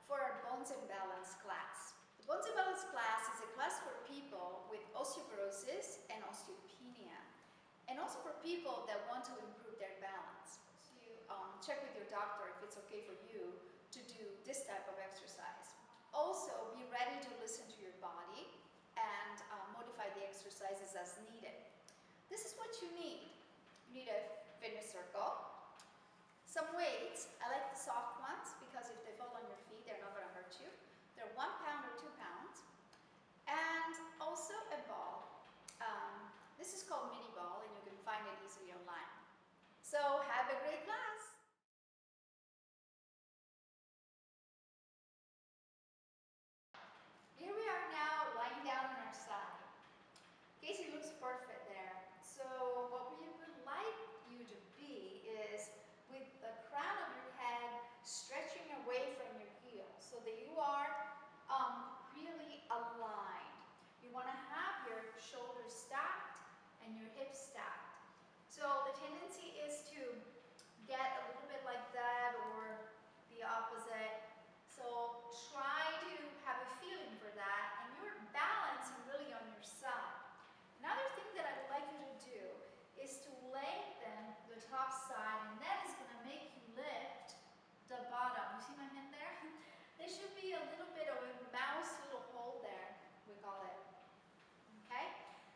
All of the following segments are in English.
for our Bones and Balance class. The Bones and Balance class is a class for people with osteoporosis and osteopenia, and also for people that want to improve their balance. So you check with your doctor if it's okay for you to do this type of exercise. Also, be ready to listen to your body and modify the exercises as needed. This is what you need. You need a fitness circle, some weights. I like the soft ones because if they fall on your feet, they're not going to hurt you. They're 1 pound or 2 pounds. And also a ball. This is called mini ball, and you can find it easily online. So have a great class. Here we are now lying down on our side. Casey looks perfect there. So what we would like you to be is with the crown of your head stretching away from your heels so that you are really aligned. You want to have your shoulders stacked and your hips stacked. So the tendency is to get a little bit like that or the opposite. So try to have a feeling for that, and you're balancing really on your side. Another thing that I would like you to do is to lengthen the top side, and that is going to make you lift the bottom. You see my hand there? There should be a little bit of a mouse little hole there, we call it. Okay?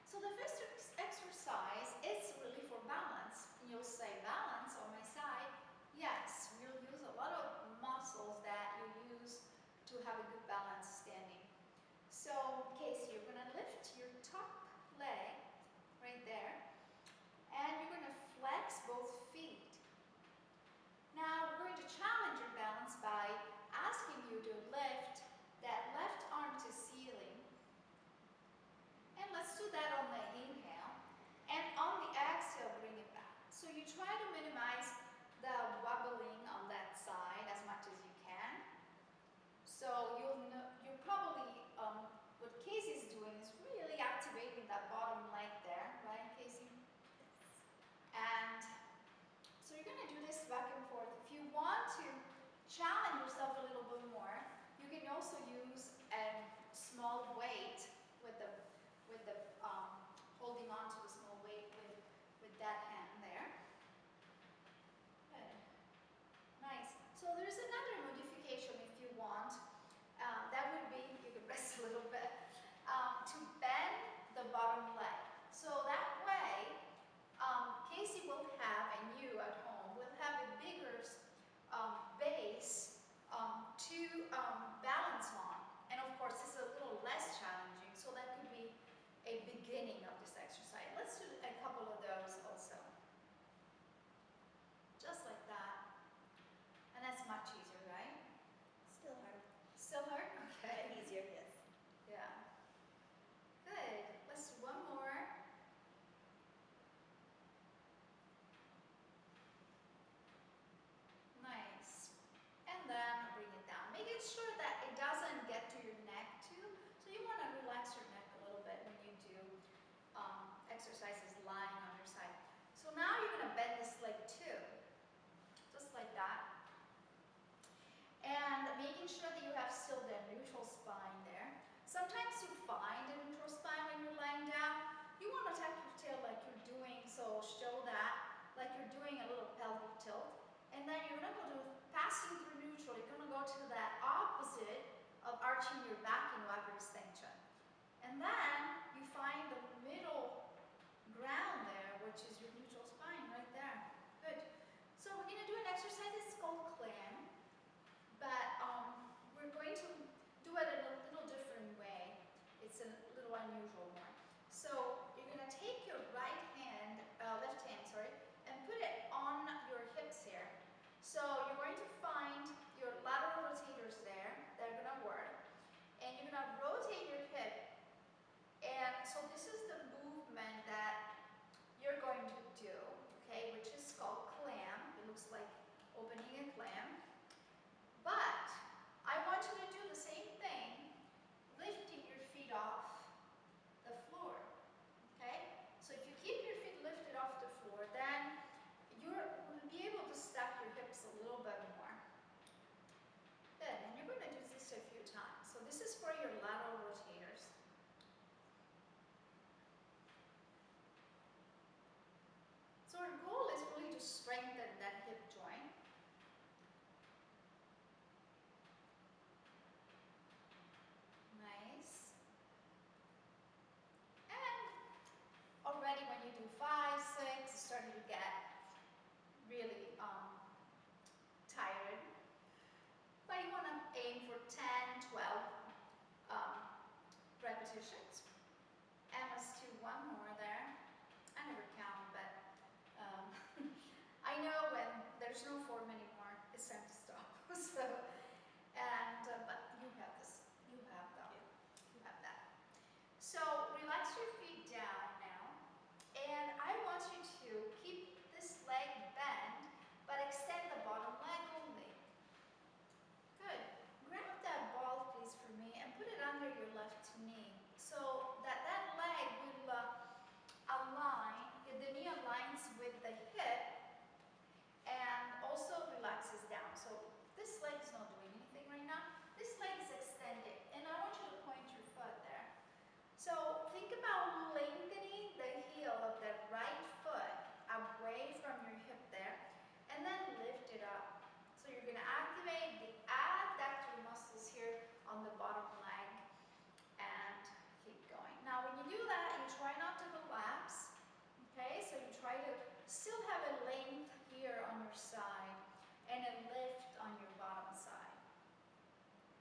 So the first exercise is really for balance. And you'll say, balance on my side? Yes, we'll use a lot of muscles that you use to have a good balance standing. So, Casey, you're going to lift your top leg right there, and you're going to flex both feet. Now, we're going to challenge your balance by asking you to lift that left arm to ceiling. And let's do that on the inhale. And on the exhale, bring it back. So you try to minimize the wobbling on that side as much as you can. So you're probably, what Casey's doing is really activating that bottom leg there, right, Casey? And so you're going to do this back and forth. If you want to challenge yourself a little bit more, you can also use a small weight with the holding on to the small weight with that hand there. Good. Nice. So there's another modification if you want. That there's no form anymore. It's time to stop. So, and but you have this. You have that. You have that. So relax your feet down now, and I want you to keep this leg bent, but extend the bottom leg only. Good. Grab that ball, please, for me, and put it under your left knee, so that that leg will align. The knee aligns with the hip, and also relaxes down. So this leg is not doing anything right now. This leg is extended, and I want you to point your foot there. So think about lengthening the heel of the right foot away from your hip there, and then lift it up. So you're going to activate the adductor muscles here on the bottom leg, and keep going. Now when you do that, you try not to collapse. Okay, so you try to still have a length here on your side and a lift on your bottom side.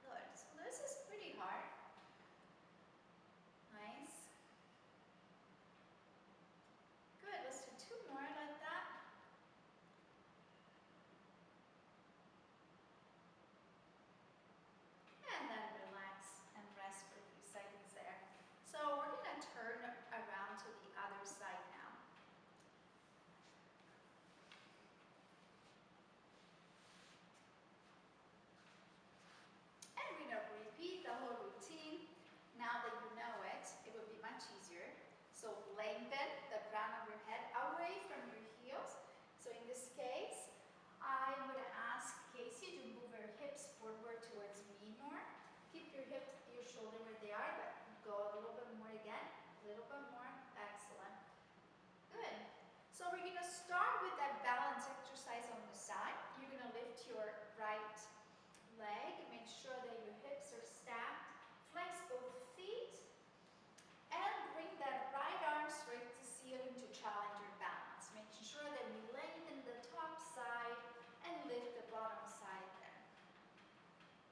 Good. So this is pretty hard. Nice. Good. Let's do 2 more like that. And then relax and rest for a few seconds there. So we're going to turn around to the other side now. And we're going to repeat the whole routine. Now that you know it, it will be much easier. So lengthen the crown of your head away from your heels. So in this case, I would ask Casey to move her hips forward towards me more. Keep your hips, your shoulder where they are, but go a little bit more again. A little bit more. Excellent. Good. So we're going to start with that balance exercise on the side. You're going to lift your right leg. Make sure that your hips are stacked. Flex both feet. And bring that right arm straight to ceiling to challenge your balance. Making sure that we lengthen the top side and lift the bottom side there.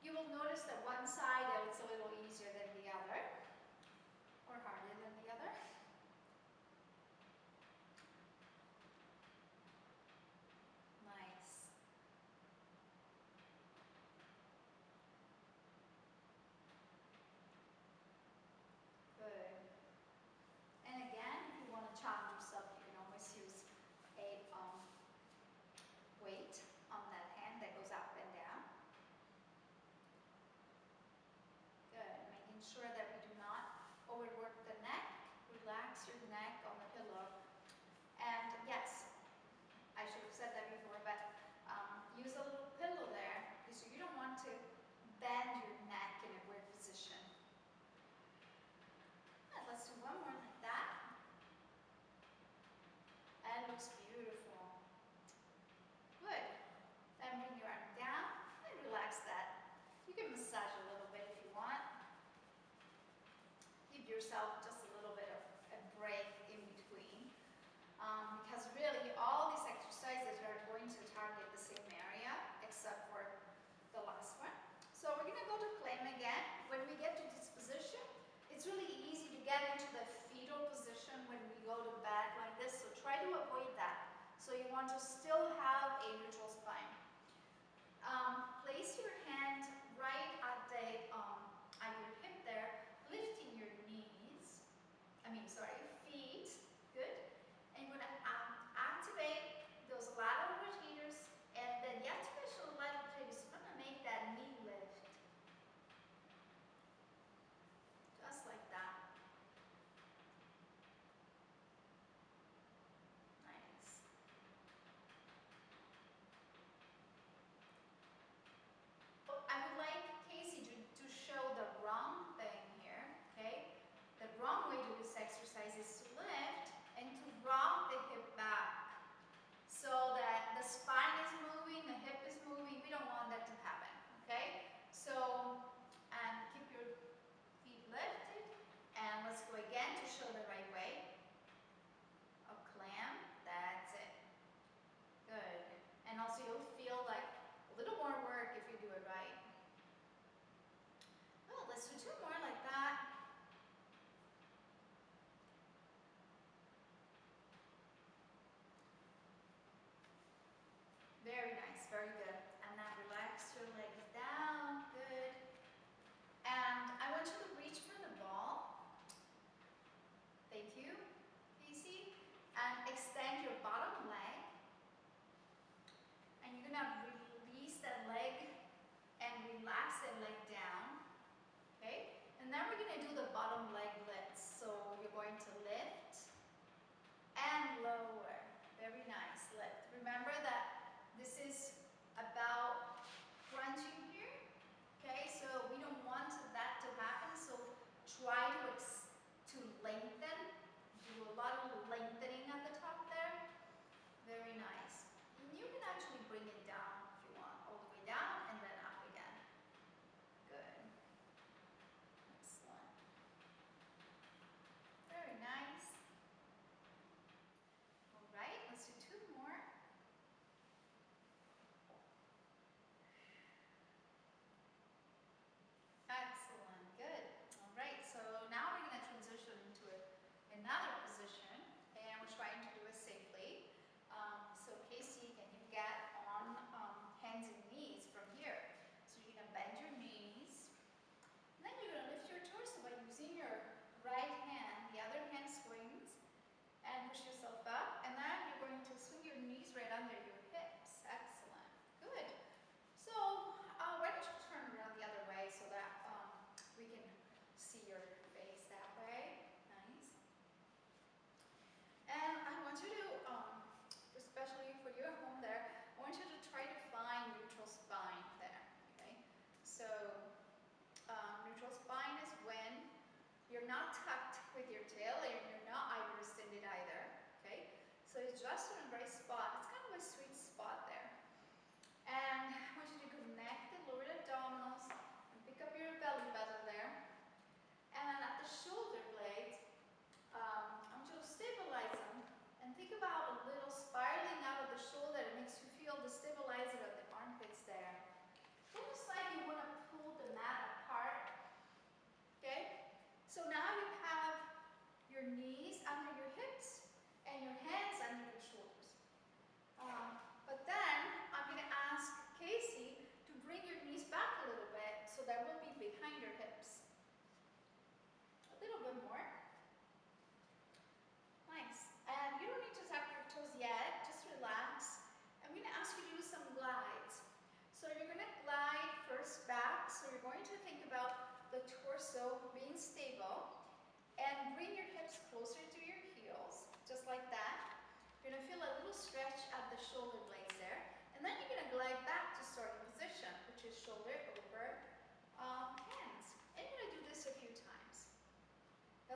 You will notice that one side is a little easier than the other, or harder than the other. Nice. Good. And again, if you want to challenge yourself, you can always use a weight on that hand that goes up and down. Good. Making sure that we do not overwork the neck. Relax your neck on the pillow. And yes, I should have said that before, but use a little pillow there because you don't want to bend your neck in a weird position. And let's do one more like that. That looks beautiful. Good. Then bring your arm down and relax that. You can massage a little bit if you want. Give yourself just a little bit of a break in between. Because really all these exercises are going to target the same area except for the last one. So we're going to go to plank again. When we get to this position, it's really easy to get into the fetal position when we go to bed like this, so try to avoid that. So you want to still have a neutral spine. Place your hand right at your hip there, lifting your feet. Good. And you're going to activate those lateral rotators, and then the activation of lateral rotators is going to make that knee lift. Just like that. Nice. I would like Casey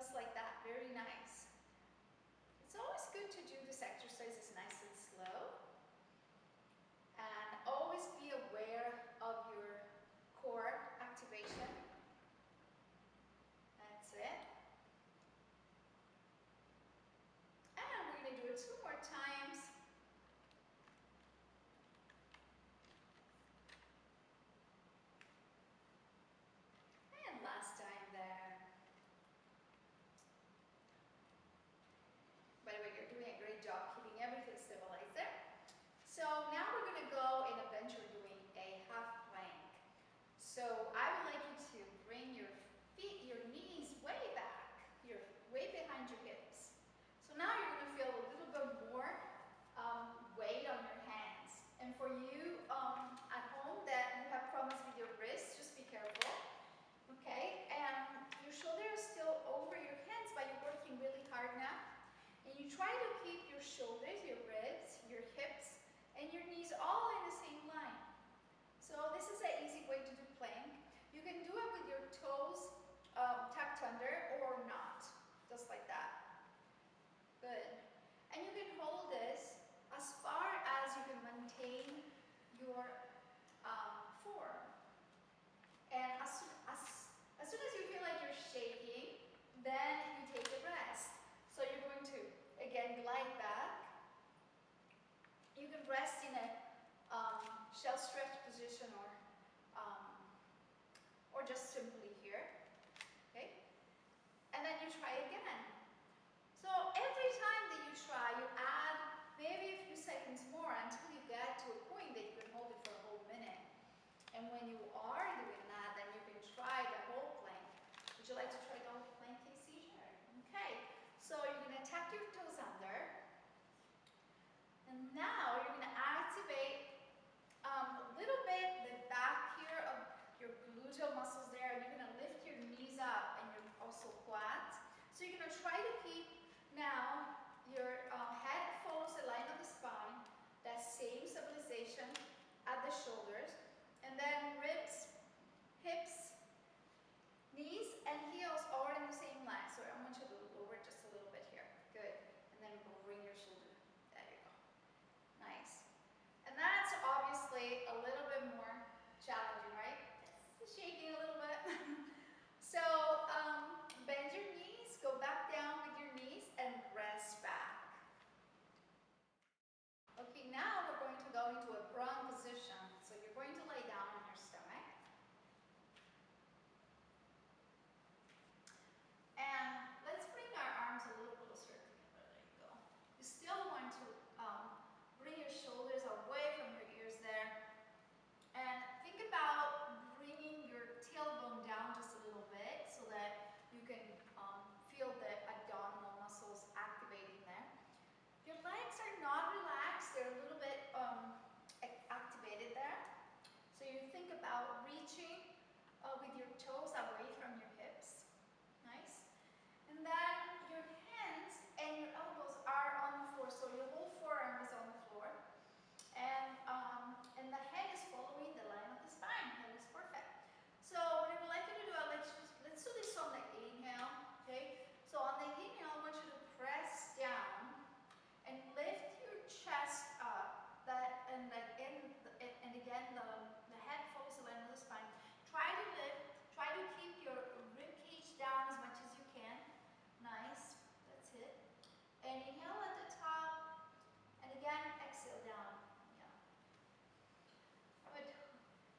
Just like that, very nice. It's always good to do this exercise nice and slow. And always be aware of your core activation. That's it. And we're going to do it 2 more times. And last time there. By the way, you're doing a great job keeping everything stabilized there. So now we're going to go in a bench. We're doing a half plank. So I would like you to bring your feet, your knees way back. You're way behind your hips. So now you're going to feel a little bit more weight on your hands. And for you at home that you have problems with your wrists, just be careful. Okay, and your shoulder is still over your hands, but you're working really hard now. And you try to keep your shoulders, your ribs, your hips, and your knees all in the same line. So this is an easy way to do plank. You can do it with your toes tucked under or not, just like that. Good. And you can hold this as far as you can maintain your forearm. And as soon as you feel like you're shaking, then you take a rest. So you're going to, again, glide back. You can rest in a shell stretch position or just simply here. Okay? And then you try again. So every time that you try, you add maybe a few seconds more until you get to a point that you can hold it for a whole minute. And when you are doing that, then you can try the whole plank. Would you like to try the whole plank, Casey? Sure. Okay. So you're going to tuck your toes under. And now you're going to activate a little bit the back here of your gluteal muscles there. And you're going to lift your knees up and your also quads. So you're going to try to keep now your head follows the line of the spine. That same stabilization at the shoulders. And then ribs, hips, knees, and heels all in the same line. So I want you to lower just a little bit here. Good. And then bring your shoulder. There you go. Nice. And that's obviously a little bit more challenging, right? It's shaking a little bit. So bend your knees, go back down with your knees, and rest back. Okay, now we're going to go into a prone position. So you're going to lay down on your stomach. And let's bring our arms a little closer together. There you go. You still want to bring your shoulders away from your ears there. And think about bringing your tailbone down just a little bit so that you can feel the abdominal muscles activating there. Your legs are not relaxed, they're a little bit activated there. So you think about reaching with your toes away from your hips. Nice. And then your hands and your elbows are on the floor, so your whole forearm is on the floor. And the head is following the line of the spine. That is perfect. So what I would like you to do, let's do this on the inhale. Okay? So on the inhale, I want you to press down and lift your chest up. And again, the head follows the line of the spine. Try to lift. Try to keep your rib cage down as much as you can. Nice. That's it. And inhale at the top. And again, exhale down. Yeah. Good.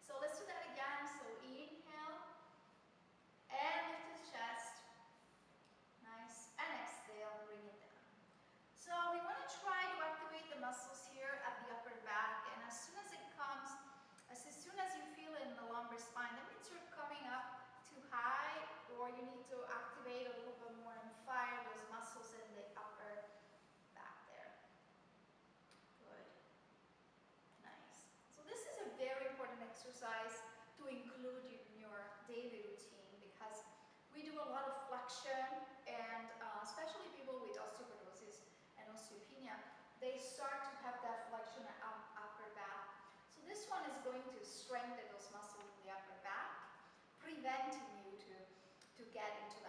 So let's do that again. So inhale. And lift the chest. Nice. And exhale. Bring it down. So we want to try to activate the muscles here at the upper back. And as soon as it comes, as soon as you feel it in the lumbar spine, that means you're coming up too high, or you need to activate a little bit more and fire those muscles in the upper back there. Good. Nice. So this is a very important exercise to include in your daily routine because we do a lot of flexion, and especially people with osteoporosis and osteopenia, they start to have that flexion at upper back. So this one is going to strengthen those muscles in the upper back, preventing you to get into